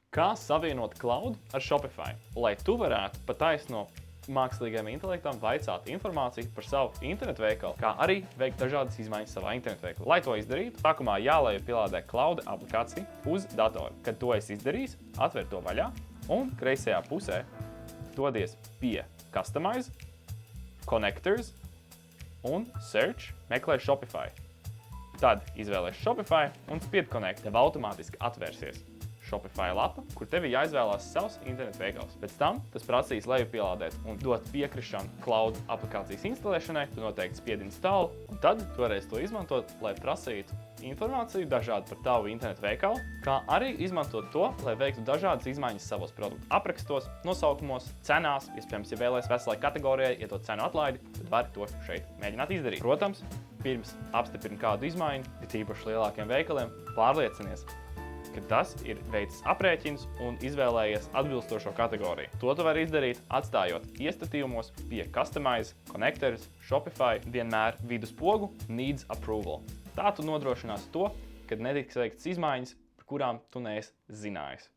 Kā savienot cloud ar Shopify, lai tu varētu pataisno mākslīgajam intelektam vaicāt informāciju par savu internetu veikalu, kā arī veikt dažādas izmaiņas savā internetu veikalā. Lai to izdarītu, sākumā jālejupielādē cloud aplikācija uz datoru. Kad to esi izdarījis, atver to vaļā un kreisajā pusē dodies pie Customize, Connectors un Search, meklē Shopify. Tad izvēlēs Shopify un spied Connect. Tev automātiski atvērsies Shopify lapa, kur tev ir jāizvēlās savs internetu veikals. Pēc tam tas prasīs lejupielādēt un dot piekrišanu cloud aplikācijas instalēšanai. Tu noteikti spied install, un tad tu varēsi to izmantot, lai prasītu informāciju dažādu par tavu internetu veikalu, kā arī izmantot to, lai veiktu dažādas izmaiņas savos produktu aprakstos, nosaukumos, cenās. Iespējams, ja vēlēs veselai kategorijai iedot cenu atlaidi, tad vari to šeit mēģināt izdarīt. Protams, pirms apstiprini kādu izmaiņu, ir tīpaši lielākiem veikaliem, pārliecinies, ka tas ir veicis aprēķins un izvēlējies atbilstošo kategoriju. To tu vari izdarīt, atstājot iestatījumos pie Customize, Connectors, Shopify vienmēr viduspogu Needs Approval. Tā tu nodrošinās to, kad netiks veikts izmaiņas, par kurām tu neesi zinājis.